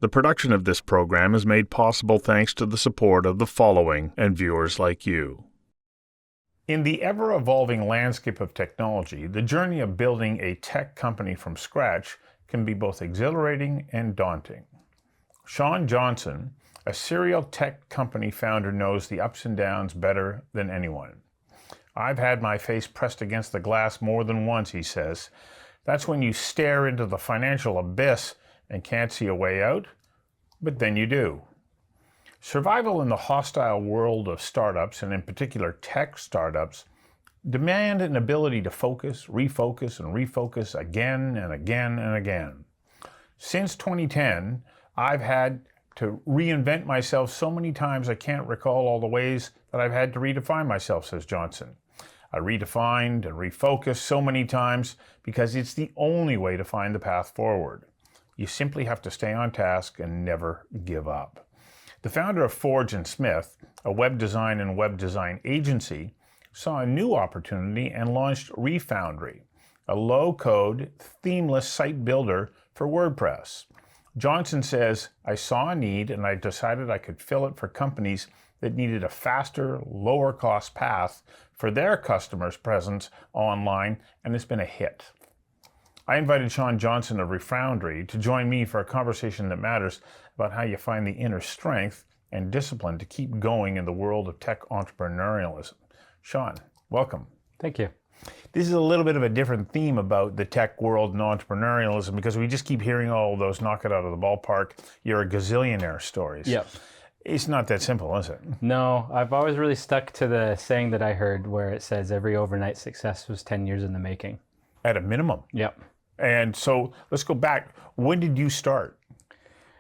The production of this program is made possible thanks to the support of the following and viewers like you. In the ever-evolving landscape of technology, the journey of building a tech company from scratch can be both exhilarating and daunting. Shawn Johnston, a serial tech company founder, knows the ups and downs better than anyone. I've had my face pressed against the glass more than once, he says. That's when you stare into the financial abyss and can't see a way out, but then you do. Survival in the hostile world of startups, and in particular tech startups, demand an ability to focus, refocus, and refocus again and again and again. Since 2010, I've had to reinvent myself so many times I can't recall all the ways that I've had to redefine myself, says Johnston. I redefined and refocused so many times because it's the only way to find the path forward. You simply have to stay on task and never give up. The founder of Forge & Smith, a web design and web design agency, saw a new opportunity and launched Refoundry, a low-code, themeless site builder for WordPress. Johnston says, I saw a need and I decided I could fill it for companies that needed a faster, lower-cost path for their customers' presence online, and it's been a hit. I invited Shawn Johnston of Refoundry to join me for a conversation that matters about how you find the inner strength and discipline to keep going in the world of tech entrepreneurialism. Shawn, welcome. Thank you. This is a little bit of a different theme about the tech world and entrepreneurialism because we just keep hearing all of those knock it out of the ballpark, you're a gazillionaire stories. Yep. It's not that simple, is it? No, I've always really stuck to the saying that I heard where it says every overnight success was 10 years in the making. At a minimum. Yep. And so let's go back. When did you start?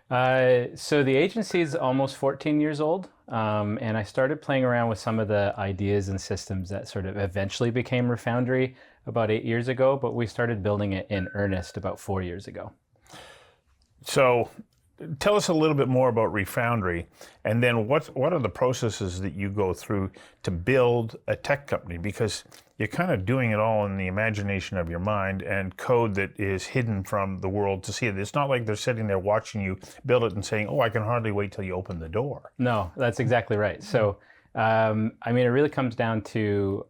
So the agency is almost 14 years old, and I started playing around with some of the ideas and systems that sort of eventually became Refoundry about 8 years ago, but we started building it in earnest about 4 years ago. So tell us a little bit more about Refoundry, and then what are the processes that you go through to build a tech company? Because you're kind of doing it all in the imagination of your mind and code that is hidden from the world to see it. It's not like they're sitting there watching you build it and saying, oh, I can hardly wait till you open the door. No, that's exactly right. So, I mean, it really comes down to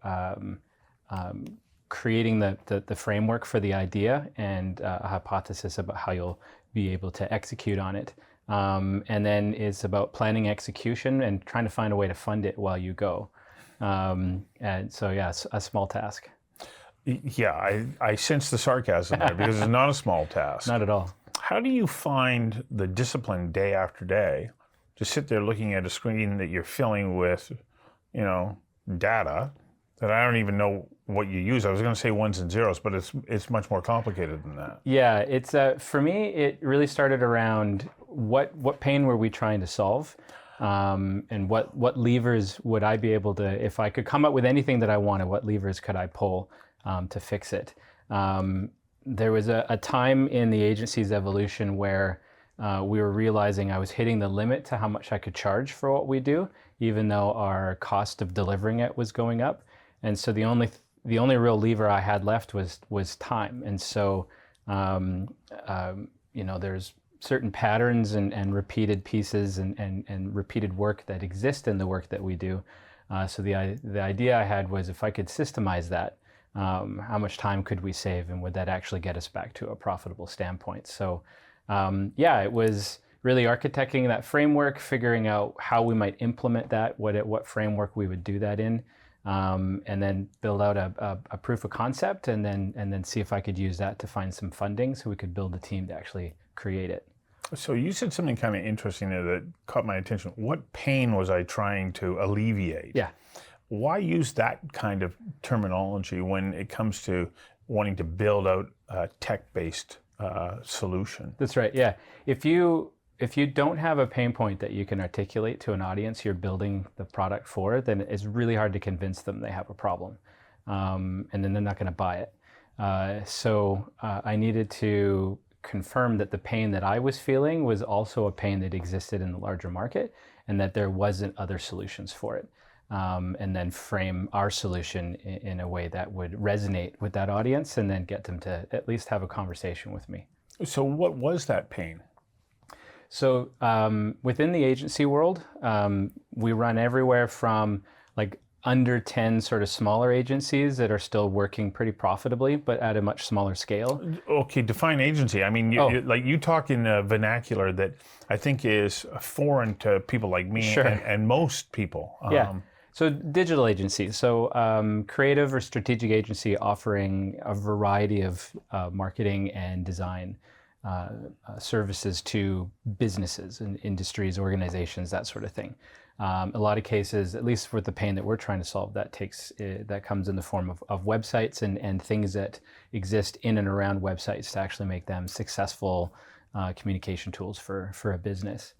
creating the framework for the idea and a hypothesis about how you'll be able to execute on it. And then it's about planning execution and trying to find a way to fund it while you go. And so, yeah, it's a small task. Yeah, I sense the sarcasm there because it's not a small task. Not at all. How do you find the discipline day after day to sit there looking at a screen that you're filling with, data that I don't even know what you use? I was going to say ones and zeros, but it's much more complicated than that. Yeah, it's for me, it really started around what pain were we trying to solve? And what levers would I be able to, if I could come up with anything that I wanted, what levers could I pull to fix it? There was a time in the agency's evolution where we were realizing I was hitting the limit to how much I could charge for what we do, even though our cost of delivering it was going up. And so the only real lever I had left was time. And so, there's certain patterns and repeated pieces and repeated work that exist in the work that we do. So the idea I had was if I could systemize that, how much time could we save and would that actually get us back to a profitable standpoint? So it was really architecting that framework, figuring out how we might implement that, what framework we would do that in, and then build out a proof of concept and then see if I could use that to find some funding so we could build a team to actually create it. So you said something kind of interesting there that caught my attention. What pain was I trying to alleviate? Yeah. Why use that kind of terminology when it comes to wanting to build out a tech-based solution? That's right, yeah. If you don't have a pain point that you can articulate to an audience you're building the product for, then it's really hard to convince them they have a problem. And then they're not going to buy it. So I needed to confirm that the pain that I was feeling was also a pain that existed in the larger market and that there wasn't other solutions for it. And then frame our solution in a way that would resonate with that audience and then get them to at least have a conversation with me. So what was that pain? So within the agency world, we run everywhere from like under 10 sort of smaller agencies that are still working pretty profitably, but at a much smaller scale. Okay, define agency. I mean, you talk in a vernacular that I think is foreign to people like me Sure. and most people. Yeah. So digital agency, so creative or strategic agency offering a variety of marketing and design services to businesses and industries, organizations, that sort of thing. A lot of cases, at least with the pain that we're trying to solve, that comes in the form of websites and things that exist in and around websites to actually make them successful communication tools for a business.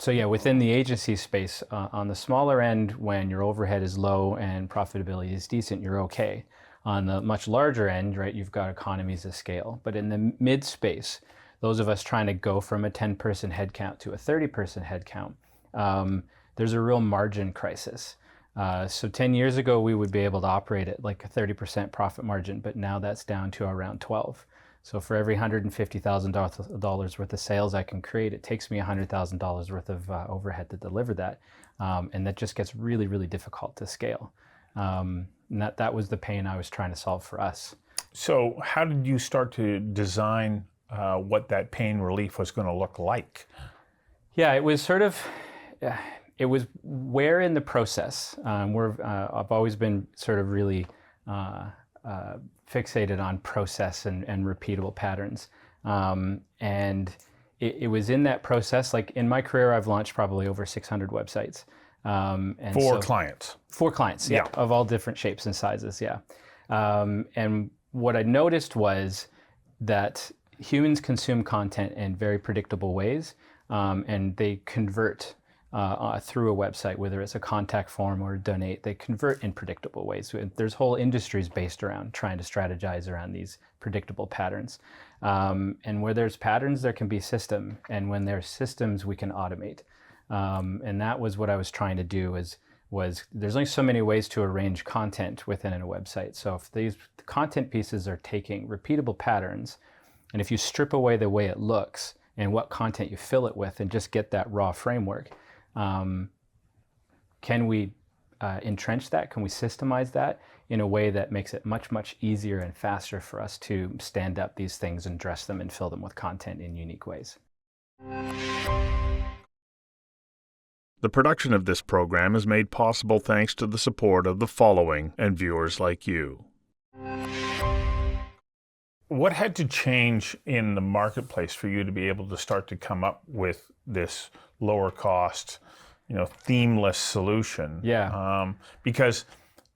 So yeah, within the agency space, on the smaller end, when your overhead is low and profitability is decent, you're okay. On the much larger end, right, you've got economies of scale. But in the mid space, those of us trying to go from a 10-person headcount to a 30-person headcount, there's a real margin crisis. So 10 years ago, we would be able to operate at like a 30% profit margin, but now that's down to around 12. So for every $150,000 worth of sales I can create, it takes me $100,000 worth of overhead to deliver that. And that just gets really, really difficult to scale. And that was the pain I was trying to solve for us. So how did you start to design what that pain relief was going to look like? Yeah, it was sort of, it was where in the process. I've always been sort of really fixated on process and repeatable patterns. And it was in that process, like in my career, I've launched probably over 600 websites. And for clients? For clients, yeah, of all different shapes and sizes, yeah. And what I noticed was that humans consume content in very predictable ways, and they convert through a website, whether it's a contact form or a donate, they convert in predictable ways. So there's whole industries based around trying to strategize around these predictable patterns. And where there's patterns, there can be system. And when there's systems, we can automate. And that was what I was trying to do was there's only so many ways to arrange content within a website. So if these content pieces are taking repeatable patterns, and if you strip away the way it looks and what content you fill it with and just get that raw framework, can we entrench that? Can we systemize that in a way that makes it much, much easier and faster for us to stand up these things and dress them and fill them with content in unique ways? The production of this program is made possible thanks to the support of the following and viewers like you. What had to change in the marketplace for you to be able to start to come up with this lower cost, themeless solution? Yeah. Because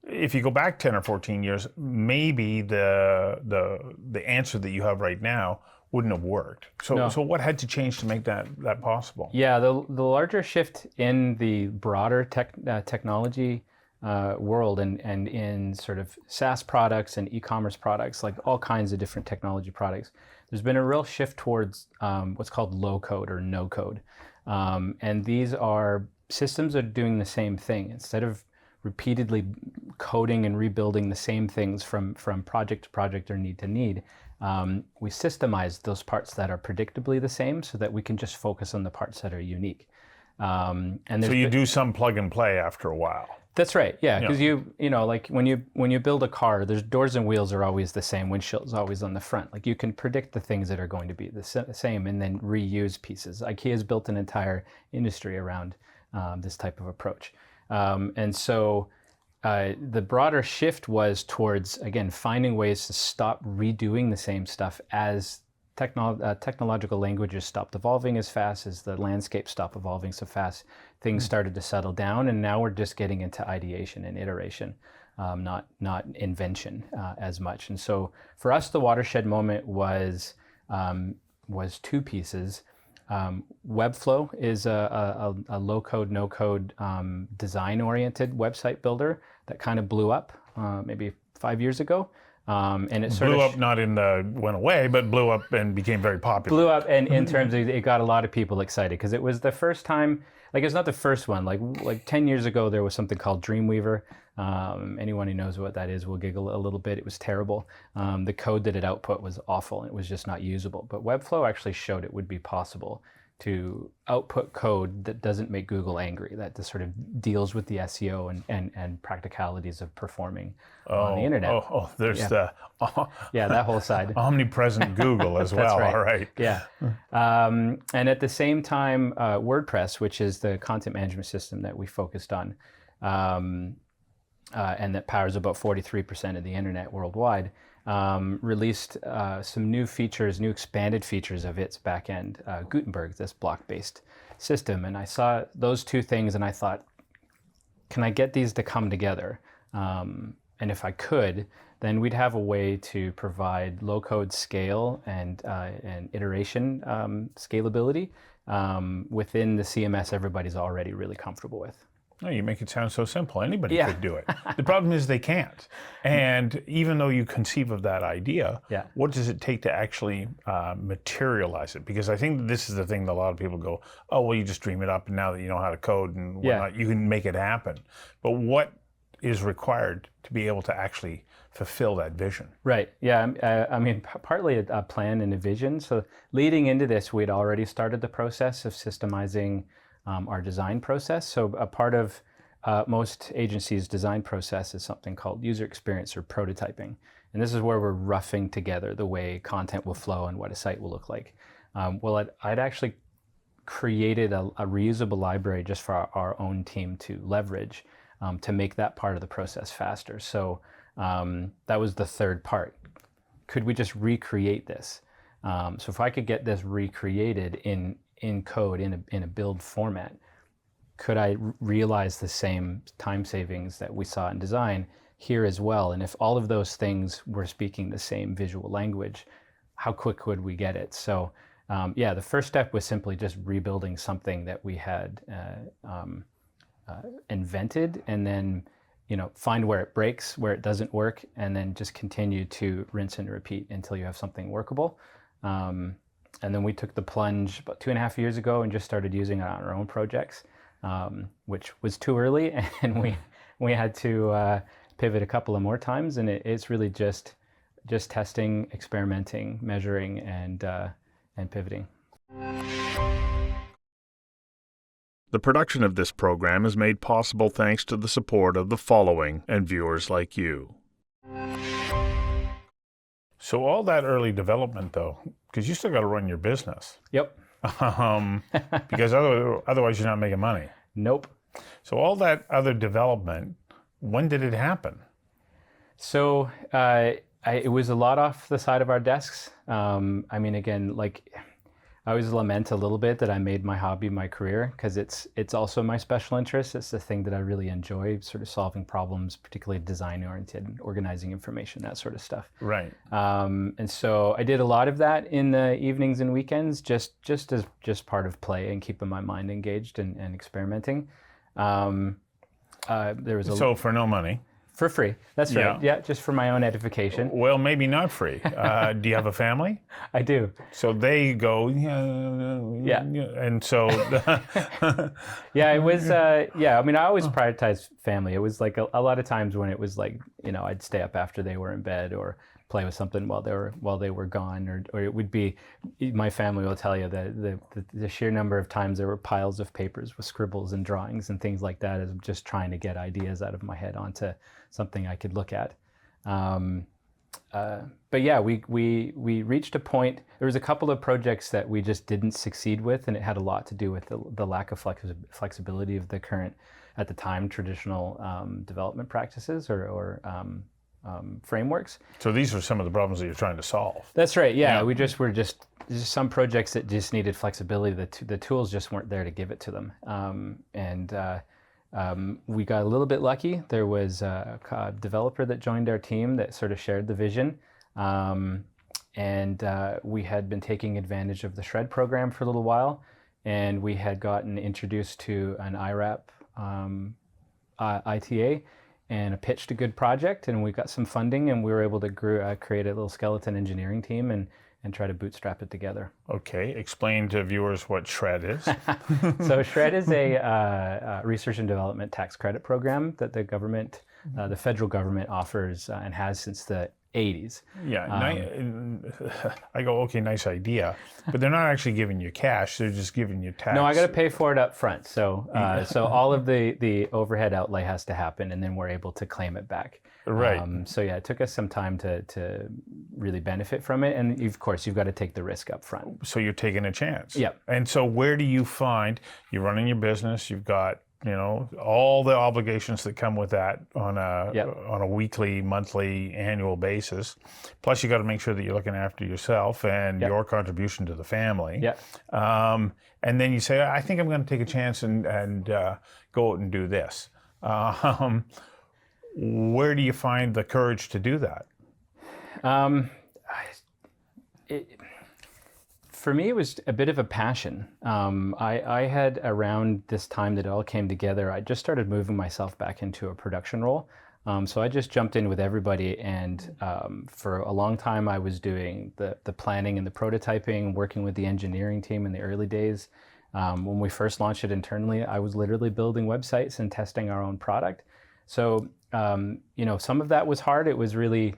if you go back 10 or 14 years, maybe the answer that you have right now wouldn't have worked. So what had to change to make that possible? Yeah, the larger shift in the broader technology world and in sort of SaaS products and e-commerce products, like all kinds of different technology products, there's been a real shift towards what's called low code or no code. And these are systems that are doing the same thing. Instead of repeatedly coding and rebuilding the same things from project to project or need to need, we systemize those parts that are predictably the same so that we can just focus on the parts that are unique. And so you do some plug and play after a while. That's right, yeah, because like when you build a car, there's doors and wheels are always the same, windshield's always on the front. Like you can predict the things that are going to be the same and then reuse pieces. IKEA's built an entire industry around this type of approach. And so the broader shift was towards, again, finding ways to stop redoing the same stuff as technological languages stopped evolving as fast, as the landscape stopped evolving so fast. Things started to settle down, and now we're just getting into ideation and iteration, not invention as much. And so for us, the watershed moment was two pieces. Webflow is a low-code, no-code, design-oriented website builder that kind of blew up maybe 5 years ago. And it sort Blew of up, not in the went away, but blew up and became very popular. blew up, and in terms of it got a lot of people excited because it was the first time. Like it's not the first one. Like 10 years ago, there was something called Dreamweaver. Anyone who knows what that is will giggle a little bit. It was terrible. The code that it output was awful, and it was just not usable. But Webflow actually showed it would be possible to output code that doesn't make Google angry, that just sort of deals with the SEO and practicalities of performing on the internet. There's Yeah. Yeah, that whole side. omnipresent Google as well. right. All right. Yeah. And at the same time, WordPress, which is the content management system that we focused on, and that powers about 43% of the internet worldwide, released some new features, new expanded features of its backend, Gutenberg, this block-based system. And I saw those two things and I thought, can I get these to come together? And if I could, then we'd have a way to provide low-code scale and iteration scalability within the CMS everybody's already really comfortable with. No, you make it sound so simple. Anybody could do it. The problem is they can't. And even though you conceive of that idea, what does it take to actually materialize it? Because I think this is the thing that a lot of people go, oh, well, you just dream it up, and now that you know how to code and whatnot, you can make it happen. But what is required to be able to actually fulfill that vision? Right. Yeah. I mean, partly a plan and a vision. So leading into this, we'd already started the process of systemizing our design process. So a part of most agencies' design process is something called user experience or prototyping. And this is where we're roughing together the way content will flow and what a site will look like. Well, I'd actually created a reusable library just for our own team to leverage to make that part of the process faster. So that was the third part. Could we just recreate this? So if I could get this recreated in code, in a build format, could I realize the same time savings that we saw in design here as well? And if all of those things were speaking the same visual language, how quick could we get it? So the first step was simply just rebuilding something that we had invented, and then find where it breaks, where it doesn't work, and then just continue to rinse and repeat until you have something workable. And then we took the plunge about 2.5 years ago and just started using it on our own projects, which was too early, and we had to pivot a couple of more times. And it's really just testing, experimenting, measuring, and pivoting. The production of this program is made possible thanks to the support of the following and viewers like you. So all that early development, though, because you still got to run your business. Yep. Because otherwise you're not making money. Nope. So all that other development, when did it happen? So it was a lot off the side of our desks. I mean, again, like I always lament a little bit that I made my hobby my career, because it's also my special interest. It's the thing that I really enjoy, sort of solving problems, particularly design-oriented, organizing information, that sort of stuff. Right. And so I did a lot of that in the evenings and weekends, just as part of play and keeping my mind engaged and experimenting. There was So for no money. For free. That's right. Yeah, just for my own edification. Well, maybe not free. Do you have a family? I do. So they go, and so. Yeah, it was, I mean, I always prioritized family. It was like a lot of times when it was like, I'd stay up after they were in bed or play with something while they were gone, or it would be, my family will tell you that the sheer number of times there were piles of papers with scribbles and drawings and things like that, as I'm just trying to get ideas out of my head onto something I could look at. But yeah, we reached a point. There was a couple of projects that we just didn't succeed with, and it had a lot to do with the lack of flexibility of the current, at the time, traditional development practices or frameworks. So these are some of the problems that you're trying to solve. That's right. Yeah, we just were just some projects that just needed flexibility. The tools just weren't there to give it to them. We got a little bit lucky. There was a developer that joined our team that sort of shared the vision. We had been taking advantage of the Shred program for a little while, and we had gotten introduced to an IRAP ITA, and pitched a good project, and we got some funding, and we were able to create a little skeleton engineering team and try to bootstrap it together. Okay, explain to viewers what SHRED is. So SHRED is a research and development tax credit program that the government, the federal government offers and has since the 80s. Yeah, I go, okay, nice idea, but they're not actually giving you cash, they're just giving you tax. No, I got to pay for it up front. So so all of the overhead outlay has to happen, and then we're able to claim it back. Right. So yeah, it took us some time to really benefit from it, and of course you've got to take the risk up front. So you're taking a chance. Yep. And so where do you find, you're running your business, you've got, you know, all the obligations that come with that on a weekly, monthly, annual basis. Plus you got to make sure that you're looking after yourself and your contribution to the family. Yeah. And then you say, I think I'm going to take a chance and go out and do this. Where do you find the courage to do that? For me, it was a bit of a passion. I had, around this time that it all came together, I just started moving myself back into a production role. So I just jumped in with everybody, and for a long time I was doing the planning and the prototyping, working with the engineering team in the early days. When we first launched it internally, I was literally building websites and testing our own product. So, you know, some of that was hard. It was really,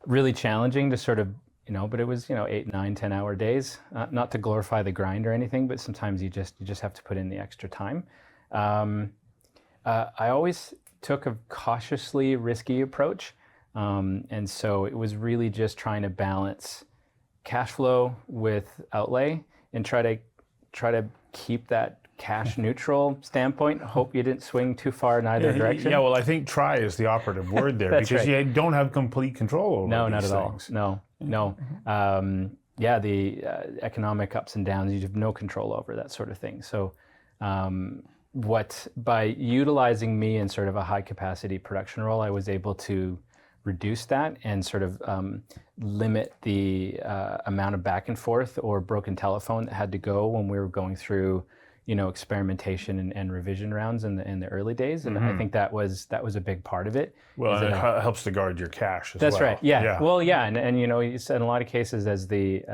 really challenging to sort of, you know, but it was, you know, 8, 9, 10-hour days. Not to glorify the grind or anything, but sometimes you just have to put in the extra time. I always took a cautiously risky approach, and so it was really just trying to balance cash flow with outlay and try to keep that cash neutral standpoint. Hope you didn't swing too far in either direction. Yeah, well, I think try is the operative word there because you don't have complete control over No, these not at things. all. No. Yeah, the economic ups and downs, you have no control over, that sort of thing. So by utilizing me in sort of a high capacity production role, I was able to reduce that and sort of limit the amount of back and forth or broken telephone that had to go when we were going through, you know, experimentation and revision rounds in the early days, and I think that was a big part of it. Well, and it helps to guard your cash as well. That's right. Yeah. Well, yeah, and you know, in a lot of cases, as the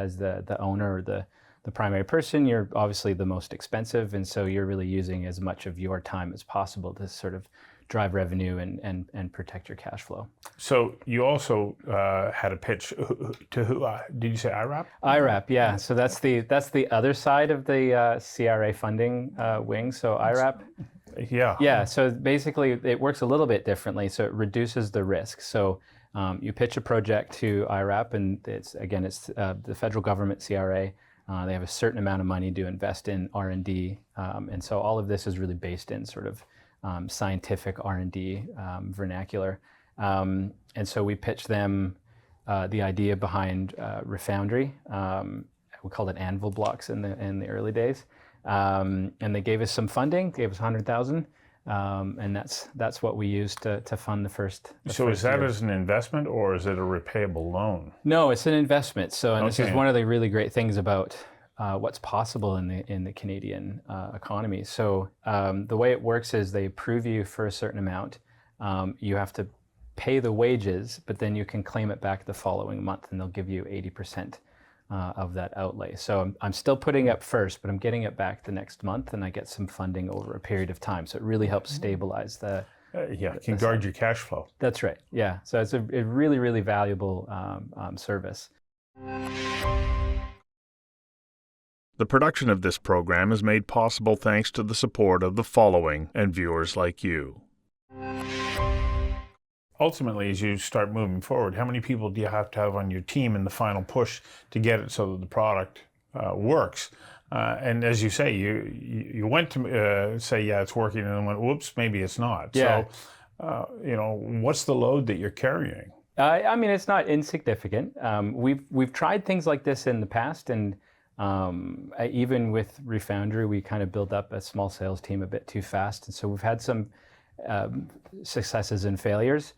owner or the primary person, you're obviously the most expensive, and so you're really using as much of your time as possible to sort of drive revenue and protect your cash flow. So you also had a pitch to who? Did you say IRAP? IRAP, yeah. So that's the other side of the CRA funding wing. So IRAP. Yeah. Yeah. So basically, it works a little bit differently. So it reduces the risk. So you pitch a project to IRAP, and it's the federal government CRA. They have a certain amount of money to invest in R&D, and so all of this is really based in sort of scientific R&D vernacular. And so we pitched them the idea behind Refoundry. We called it anvil blocks in the early days. And they gave us some funding, gave us $100,000. And that's what we used to fund the first. So is that as an investment or is it a repayable loan? No, it's an investment. So, and this is one of the really great things about what's possible in the Canadian economy. So the way it works is they approve you for a certain amount. You have to pay the wages, but then you can claim it back the following month, and they'll give you 80% of that outlay. So I'm still putting up first, but I'm getting it back the next month, and I get some funding over a period of time. So it really helps stabilize the can guard your cash flow. That's right. Yeah. So it's a really, really valuable service. The production of this program is made possible thanks to the support of the following and viewers like you. Ultimately, as you start moving forward, how many people do you have to have on your team in the final push to get it so that the product works? And as you say, you went to say, yeah, it's working, and then went, whoops, maybe it's not. Yeah. So, you know, what's the load that you're carrying? I mean, it's not insignificant. We've tried things like this in the past, and even with Refoundry, we kind of built up a small sales team a bit too fast, and so we've had some successes and failures.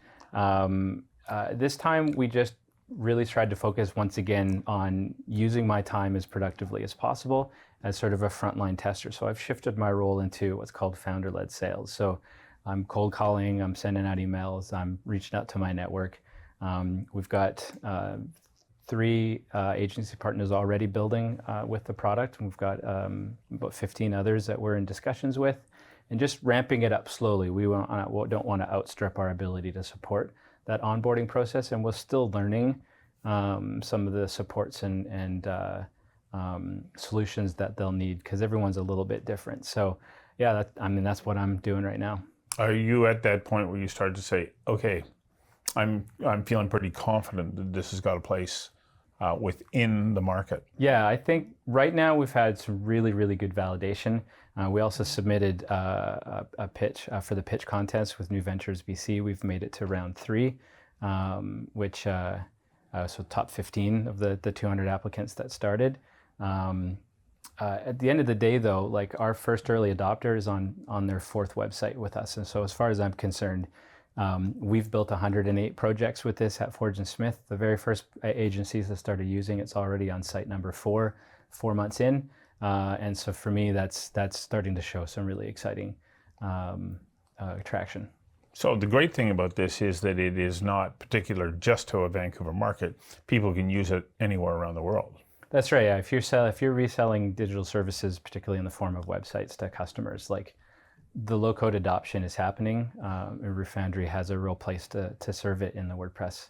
This time, we just really tried to focus once again on using my time as productively as possible as sort of a frontline tester. So I've shifted my role into what's called founder-led sales. So I'm cold calling, I'm sending out emails, I'm reaching out to my network. We've got 3 agency partners already building with the product. We've got about 15 others that we're in discussions with, and just ramping it up slowly. We don't want to outstrip our ability to support that onboarding process, and we're still learning some of the supports and solutions that they'll need, because everyone's a little bit different. So yeah, that's what I'm doing right now. Are you at that point where you start to say, okay, I'm feeling pretty confident that this has got a place within the market? Yeah, I think right now we've had some really, really good validation. We also submitted a pitch for the pitch contest with New Ventures BC. We've made it to round 3, which so top 15 of the 200 applicants that started. At the end of the day, though, like, our first early adopter is on their 4th website with us, and so as far as I'm concerned, we've built 108 projects with this at Forge & Smith. The very first agencies that started using it's already on site number 4 months in, and so for me, that's starting to show some really exciting traction. So the great thing about this is that it is not particular just to a Vancouver market. People can use it anywhere around the world. That's right. Yeah. If you're reselling digital services, particularly in the form of websites to customers, like, the low-code adoption is happening. Refoundry has a real place to serve it in the WordPress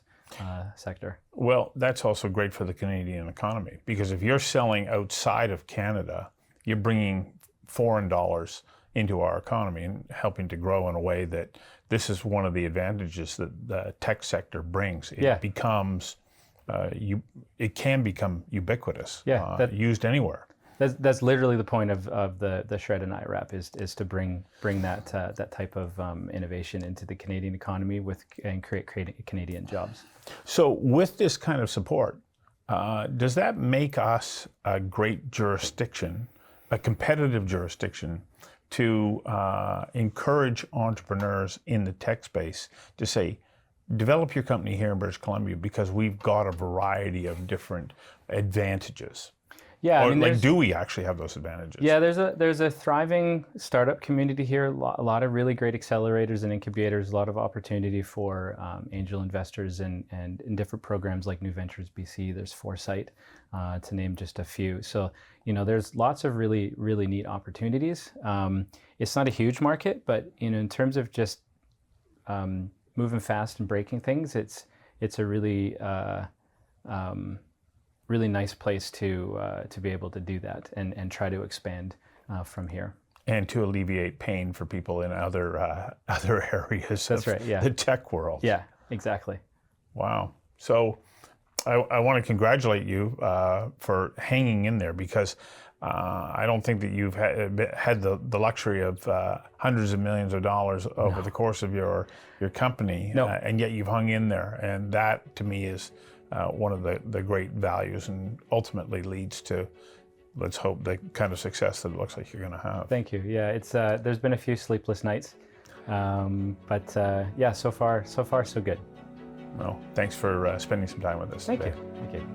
sector. Well, that's also great for the Canadian economy, because if you're selling outside of Canada, you're bringing foreign dollars into our economy and helping to grow in a way that this is one of the advantages that the tech sector brings. It becomes it can become ubiquitous, used anywhere. That's literally the point of the Shred and I wrap is to bring that type of innovation into the Canadian economy and create Canadian jobs. So with this kind of support, does that make us a great jurisdiction, a competitive jurisdiction, to encourage entrepreneurs in the tech space to say, develop your company here in British Columbia, because we've got a variety of different advantages? Yeah, or do we actually have those advantages? Yeah, there's a thriving startup community here. A lot of really great accelerators and incubators. A lot of opportunity for angel investors and in different programs like New Ventures BC. There's Foresight, to name just a few. So there's lots of really, really neat opportunities. It's not a huge market, but in terms of just moving fast and breaking things, it's a really really nice place to be able to do that and try to expand from here. And to alleviate pain for people in other areas of the tech world. Yeah, exactly. Wow. So I want to congratulate you for hanging in there, because I don't think that you've had the luxury of hundreds of millions of dollars over the course of your company, and yet you've hung in there. And that, to me, is one of the great values, and ultimately leads to, let's hope, the kind of success that it looks like you're going to have. Thank you. Yeah, it's there's been a few sleepless nights, but yeah, so far so good. Well, thanks for spending some time with us today. Thank you.